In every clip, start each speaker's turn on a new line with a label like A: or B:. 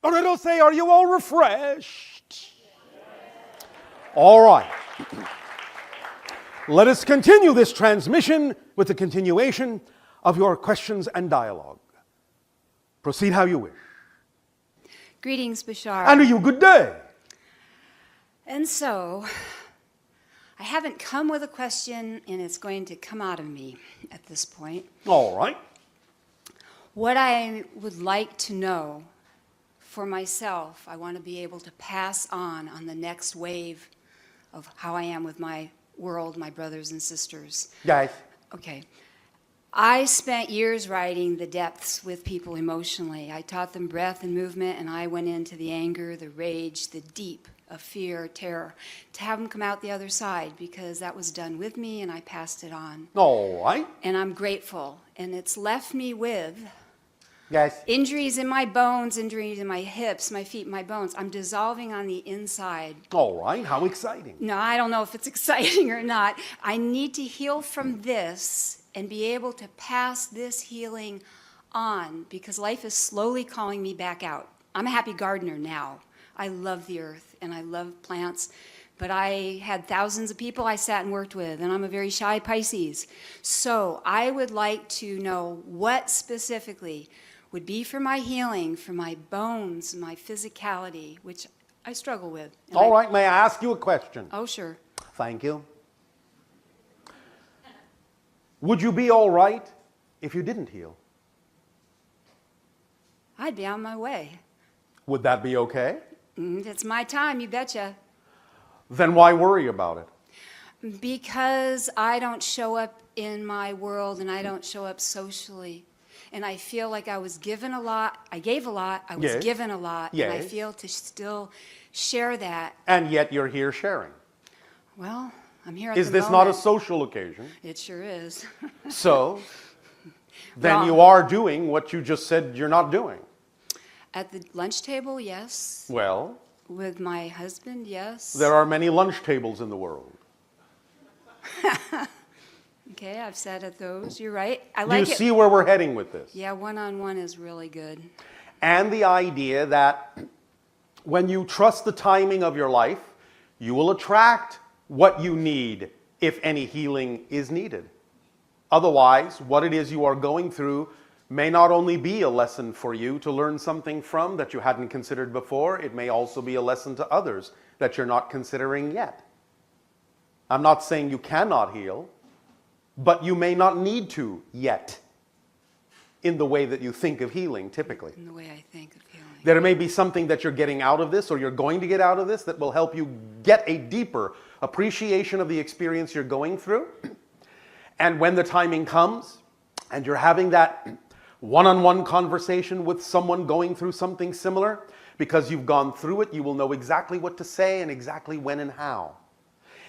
A: Or it'll say, are you all refreshed? All right. Let us continue this transmission with the continuation of your questions and dialogue. Proceed how you wish.
B: Greetings, Bashar.
A: And to you, good day.
B: And so, I haven't come with a question, and it's going to come out of me at this point.
A: All right.
B: What I would like to know for myself, I want to be able to pass on the next wave of how I am with my world, my brothers and sisters.
A: Guys.
B: Okay. I spent years riding the depths with people emotionally. I taught them breath and movement, and I went into the anger, the rage, the deep of fear, terror, to have them come out the other side, because that was done with me and I passed it on.
A: All right.
B: And I'm grateful. And it's left me with
A: Guys.
B: injuries in my bones, injuries in my hips, my feet, my bones. I'm dissolving on the inside.
A: All right. How exciting.
B: No, I don't know if it's exciting or not. I need to heal from this and be able to pass this healing on, because life is slowly calling me back out. I'm a happy gardener now. I love the earth and I love plants, but I had thousands of people I sat and worked with, and I'm a very shy Pisces. So I would like to know what specifically would be for my healing, for my bones, my physicality, which I struggle with.
A: All right. May I ask you a question?
B: Oh, sure.
A: Thank you. Would you be all right if you didn't heal?
B: I'd be on my way.
A: Would that be okay?
B: It's my time, you betcha.
A: Then why worry about it?
B: Because I don't show up in my world and I don't show up socially. And I feel like I was given a lot. I gave a lot. I was
A: Yes.
B: given a lot.
A: Yes.
B: And I feel to still share that.
A: And yet you're here sharing.
B: Well, I'm here at
A: Is
B: the
A: this
B: moment.
A: not a social occasion?
B: It sure is.
A: So, then
B: Wrong.
A: you are doing what you just said you're not doing.
B: At the lunch table, yes.
A: Well,
B: With my husband, yes.
A: there are many lunch tables in the world.
B: Okay, I've sat at those. You're right. I
A: Do
B: like
A: you
B: it.
A: see where we're heading with this?
B: Yeah, one-on-one is really good.
A: And the idea that when you trust the timing of your life, you will attract what you need if any healing is needed. Otherwise, what it is you are going through may not only be a lesson for you to learn something from that you hadn't considered before, it may also be a lesson to others that you're not considering yet. I'm not saying you cannot heal, but you may not need to yet in the way that you think of healing typically.
B: In the way I think of healing.
A: There may be something that you're getting out of this or you're going to get out of this that will help you get a deeper appreciation of the experience you're going through. And when the timing comes and you're having that one-on-one conversation with someone going through something similar, because you've gone through it, you will know exactly what to say and exactly when and how.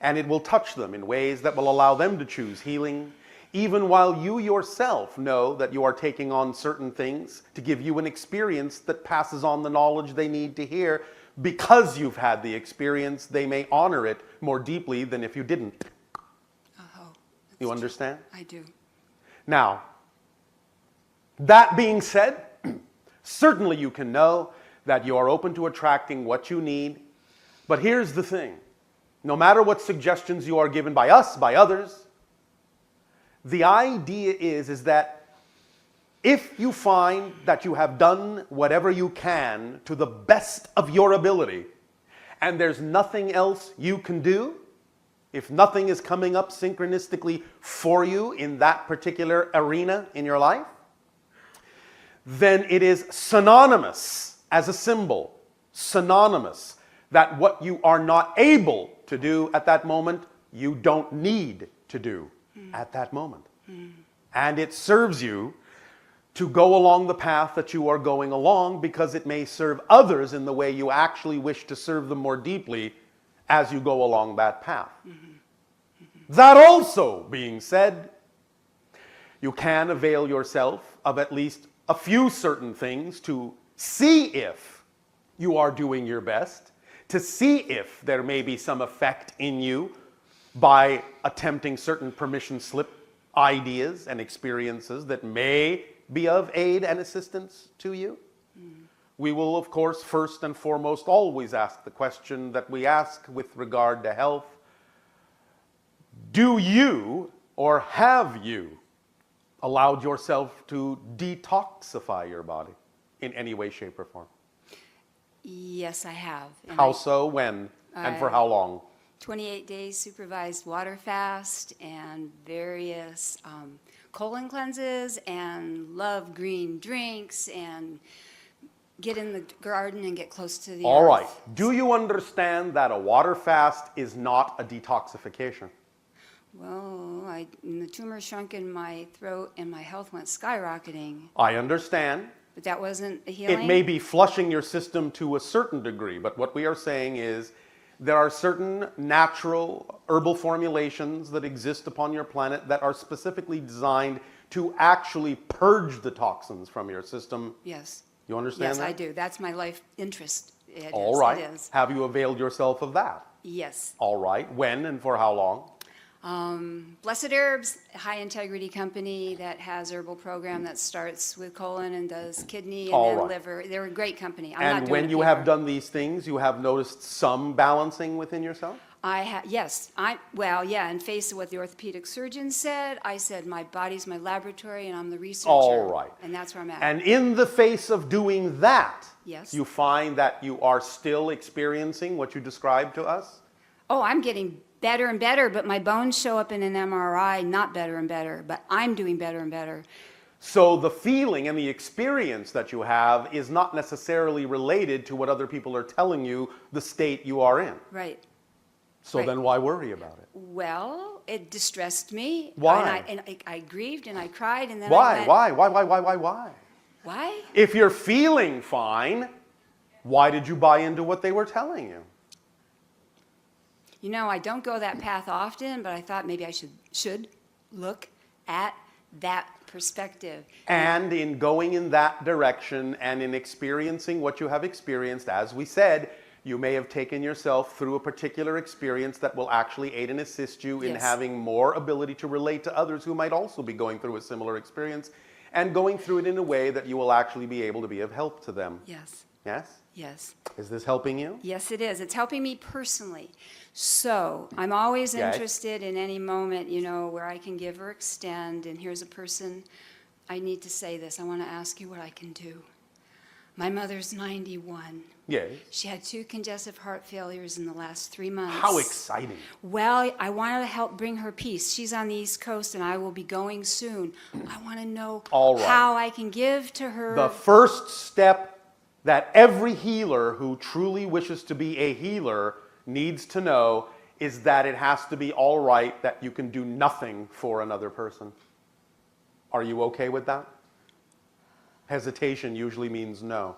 A: And it will touch them in ways that will allow them to choose healing, even while you yourself know that you are taking on certain things to give you an experience that passes on the knowledge they need to hear. Because you've had the experience, they may honor it more deeply than if you didn't.
B: Oh,
A: You understand?
B: I do.
A: Now, that being said, certainly you can know that you are open to attracting what you need. But here's the thing. No matter what suggestions you are given by us, by others, the idea is that if you find that you have done whatever you can to the best of your ability, and there's nothing else you can do, if nothing is coming up synchronistically for you in that particular arena in your life, then it is synonymous as a symbol, synonymous that what you are not able to do at that moment, you don't need to do at that moment. And it serves you to go along the path that you are going along, because it may serve others in the way you actually wish to serve them more deeply as you go along that path. That also being said, you can avail yourself of at least a few certain things to see if you are doing your best, to see if there may be some effect in you by attempting certain permission slip ideas and experiences that may be of aid and assistance to you. we will, of course, first and foremost always ask the question that we ask with regard to health. Do you or have you allowed yourself to detoxify your body in any way, shape, or form?
B: Yes, I have. And
A: How so, when, and for how long?
B: 28 days supervised water fast and various colon cleanses and love green drinks and get in the garden and get close to the
A: All
B: earth.
A: right. Do you understand that a water fast is not a detoxification?
B: Well, the tumor shrunk in my throat and my health went skyrocketing,
A: I understand.
B: but that wasn't the healing.
A: It may be flushing your system to a certain degree, but what we are saying is there are certain natural herbal formulations that exist upon your planet that are specifically designed to actually purge the toxins from your system.
B: Yes.
A: You understand
B: Yes,
A: that?
B: I do. That's my life interest.
A: All right.
B: It is.
A: Have you availed yourself of that?
B: Yes.
A: All right. When and for how long?
B: Blessed Herbs, a high integrity company that has herbal program that starts with colon and does kidney and
A: All
B: then
A: right.
B: liver. They're a great company. I'm not
A: And
B: doing
A: when
B: it
A: you
B: here.
A: have done these things, you have noticed some balancing within yourself?
B: Yes. In face of what the orthopedic surgeon said, I said my body's my laboratory and I'm the researcher.
A: All right.
B: And that's where I'm at.
A: And in the face of doing that,
B: Yes.
A: you find that you are still experiencing what you described to us?
B: Oh, I'm getting better and better, but my bones show up in an MRI not better and better, but I'm doing better and better.
A: So the feeling and the experience that you have is not necessarily related to what other people are telling you the state you are in.
B: Right.
A: So
B: Right.
A: then why worry about it?
B: Well, it distressed me.
A: Why?
B: And I grieved and I cried and then
A: Why?
B: I went,
A: Why?
B: Why?
A: If you're feeling fine, why did you buy into what they were telling you?
B: You know, I don't go that path often, but I thought maybe I should look at that perspective.
A: And in going in that direction and in experiencing what you have experienced, as we said, you may have taken yourself through a particular experience that will actually aid and assist you in
B: Yes.
A: having more ability to relate to others who might also be going through a similar experience and going through it in a way that you will actually be able to be of help to them.
B: Yes.
A: Yes?
B: Yes.
A: Is this helping you?
B: Yes, it is. It's helping me personally. So I'm always
A: Yes.
B: interested in any moment, where I can give or extend. And here's a person, I need to say this. I want to ask you what I can do. My mother's 91.
A: Yes.
B: She had 2 congestive heart failures in the last 3 months.
A: How exciting.
B: Well, I want to help bring her peace. She's on the East Coast, and I will be going soon. I want to know
A: All right.
B: how I can give to her.
A: The first step that every healer who truly wishes to be a healer needs to know is that it has to be all right that you can do nothing for another person. Are you okay with that? Hesitation usually means no.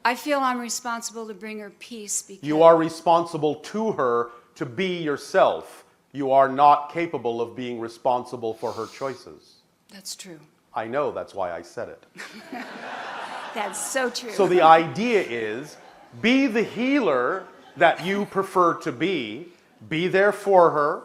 B: I feel I'm responsible to bring her peace because
A: You are responsible to her to be yourself. You are not capable of being responsible for her choices.
B: That's true.
A: I know, that's why I said it.
B: That's so true.
A: So the idea is, be the healer that you prefer to be there for her,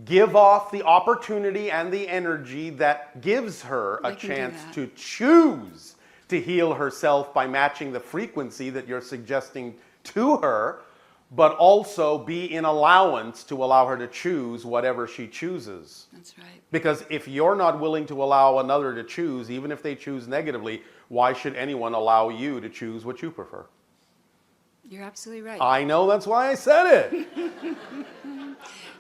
A: give off the opportunity and the energy that gives her a
B: I can do
A: chance
B: that.
A: to choose to heal herself by matching the frequency that you're suggesting to her, but also be in allowance to allow her to choose whatever she chooses.
B: That's right.
A: Because if you're not willing to allow another to choose, even if they choose negatively, why should anyone allow you to choose what you prefer?
B: You're absolutely right.
A: I know, that's why I said it.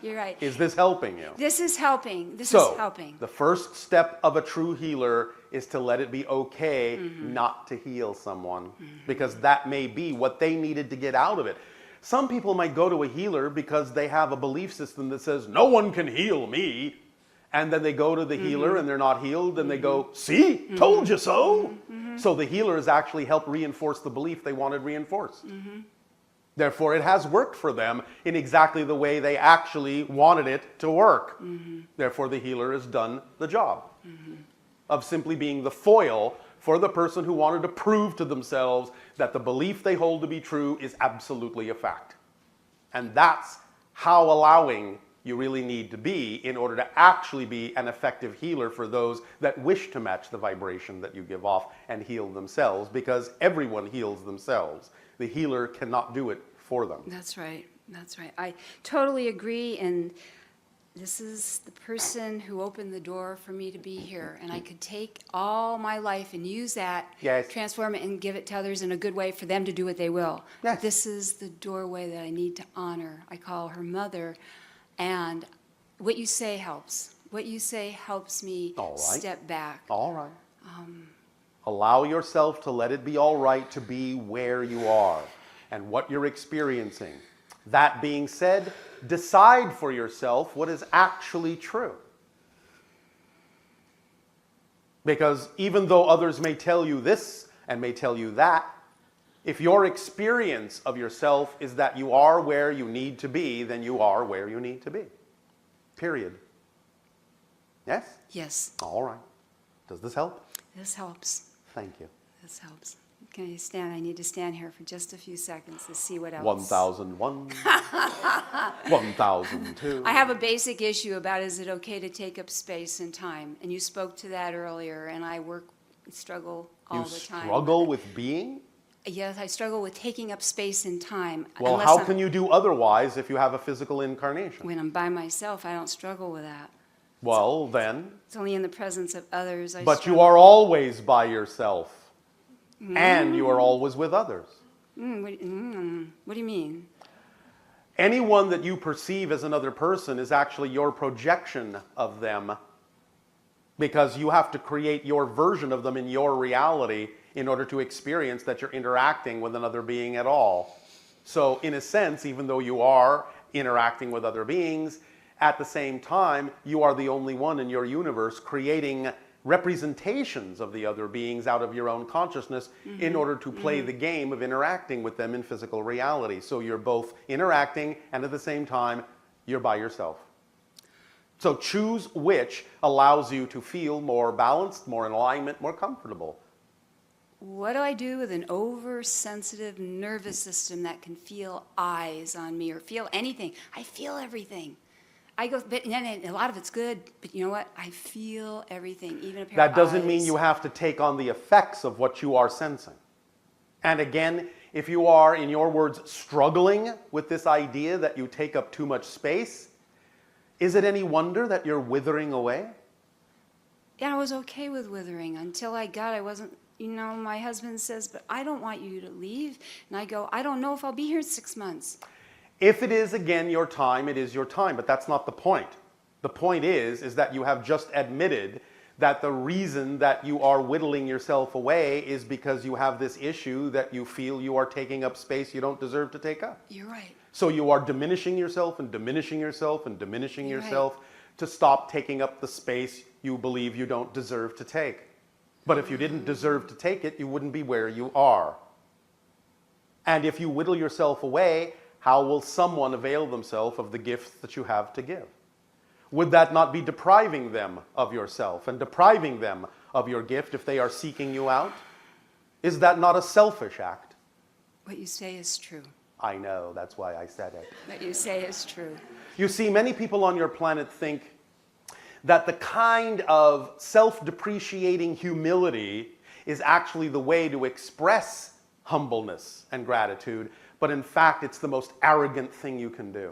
B: You're right.
A: Is this helping you?
B: This is helping. This
A: So,
B: is helping.
A: the first step of a true healer is to let it be okay not to heal someone, because that may be what they needed to get out of it. Some people might go to a healer because they have a belief system that says, no one can heal me. And then they go to the healer and they're not healed, and they go, see, told you so. So the healer has actually helped reinforce the belief they wanted reinforced. Therefore, it has worked for them in exactly the way they actually wanted it to work. Therefore, the healer has done the job of simply being the foil for the person who wanted to prove to themselves that the belief they hold to be true is absolutely a fact. And that's how allowing you really need to be in order to actually be an effective healer for those that wish to match the vibration that you give off and heal themselves, because everyone heals themselves. The healer cannot do it for them.
B: That's right. That's right. I totally agree. And this is the person who opened the door for me to be here. And I could take all my life and use that,
A: Yes.
B: transform it, and give it to others in a good way for them to do what they will.
A: Yes.
B: This is the doorway that I need to honor. I call her mother. And what you say helps. What you say helps me
A: All right.
B: step back.
A: All right. Allow yourself to let it be all right to be where you are and what you're experiencing. That being said, decide for yourself what is actually true. Because even though others may tell you this and may tell you that, if your experience of yourself is that you are where you need to be, then you are where you need to be. Period. Yes?
B: Yes,
A: All right. Does this help?
B: this helps.
A: Thank you.
B: This helps. Can you stand? I need to stand here for just a few seconds to see what else.
A: 1001, 1002.
B: I have a basic issue about, is it okay to take up space and time? And you spoke to that earlier, and I struggle all
A: You
B: the time.
A: struggle with being?
B: Yes, I struggle with taking up space and time.
A: Well,
B: unless
A: how
B: I'm-
A: can you do otherwise if you have a physical incarnation?
B: When I'm by myself, I don't struggle with that.
A: Well, then,
B: It's only in the presence of others I
A: but you
B: struggle.
A: are always by yourself. And you are always with others.
B: What do you mean?
A: Anyone that you perceive as another person is actually your projection of them, because you have to create your version of them in your reality in order to experience that you're interacting with another being at all. So in a sense, even though you are interacting with other beings, at the same time, you are the only one in your universe creating representations of the other beings out of your own consciousness in order to play the game of interacting with them in physical reality. So you're both interacting and at the same time, you're by yourself. So choose which allows you to feel more balanced, more in alignment, more comfortable.
B: What do I do with an oversensitive nervous system that can feel eyes on me or feel anything? I feel everything. I go, but and a lot of it's good, but you know what? I feel everything, even a pair
A: That
B: of
A: doesn't mean
B: eyes.
A: you have to take on the effects of what you are sensing. And again, if you are, in your words, struggling with this idea that you take up too much space, is it any wonder that you're withering away?
B: Yeah, I was okay with withering until I wasn't, my husband says, but I don't want you to leave. And I go, I don't know if I'll be here in 6 months.
A: If it is, again, your time, it is your time, but that's not the point. The point is that you have just admitted that the reason that you are whittling yourself away is because you have this issue that you feel you are taking up space you don't deserve to take up.
B: You're right.
A: So you are diminishing yourself and diminishing yourself and diminishing
B: You're right.
A: yourself to stop taking up the space you believe you don't deserve to take. But if you didn't deserve to take it, you wouldn't be where you are. And if you whittle yourself away, how will someone avail themselves of the gifts that you have to give? Would that not be depriving them of yourself and depriving them of your gift if they are seeking you out? Is that not a selfish act?
B: What you say is true.
A: I know, that's why I said it.
B: What you say is true.
A: You see, many people on your planet think that the kind of self-depreciating humility is actually the way to express humbleness and gratitude, but in fact, it's the most arrogant thing you can do.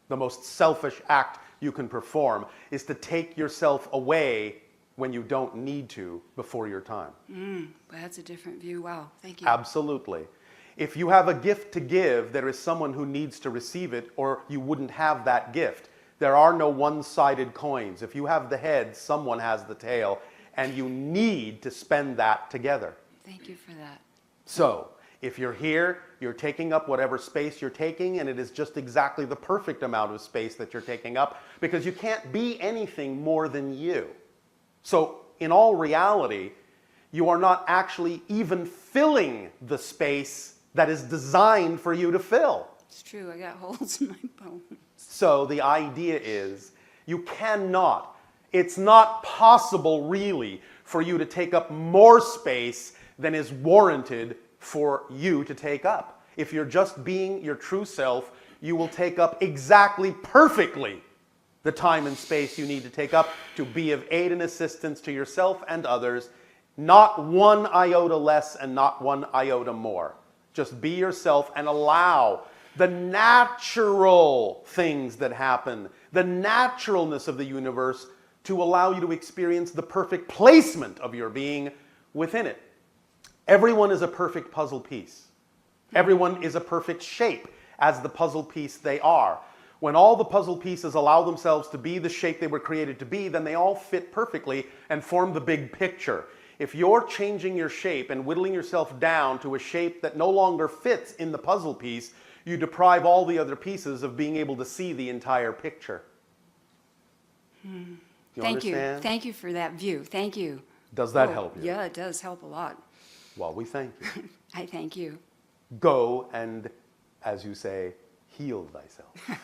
A: The most selfish act you can perform is to take yourself away when you don't need to before your time.
B: Well, that's a different view. Wow, thank you.
A: Absolutely. If you have a gift to give, there is someone who needs to receive it, or you wouldn't have that gift. There are no one-sided coins. If you have the head, someone has the tail, and you need to spend that together.
B: Thank you for that.
A: So, if you're here, you're taking up whatever space you're taking, and it is just exactly the perfect amount of space that you're taking up, because you can't be anything more than you. So, in all reality, you are not actually even filling the space that is designed for you to fill.
B: It's true. I got holes in my bones.
A: So the idea is you cannot, it's not possible really for you to take up more space than is warranted for you to take up. If you're just being your true self, you will take up exactly perfectly the time and space you need to take up to be of aid and assistance to yourself and others, not one iota less and not one iota more. Just be yourself and allow the natural things that happen, the naturalness of the universe, to allow you to experience the perfect placement of your being within it. Everyone is a perfect puzzle piece. Everyone is a perfect shape as the puzzle piece they are. When all the puzzle pieces allow themselves to be the shape they were created to be, then they all fit perfectly and form the big picture. If you're changing your shape and whittling yourself down to a shape that no longer fits in the puzzle piece, you deprive all the other pieces of being able to see the entire picture. You
B: Thank
A: understand?
B: you. Thank you for that view. Thank you.
A: Does that help you?
B: Yeah, it does help a lot.
A: Well, we thank you.
B: I thank you.
A: Go and, as you say, heal thyself.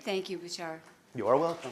B: Thank you, Bashar.
A: You are welcome.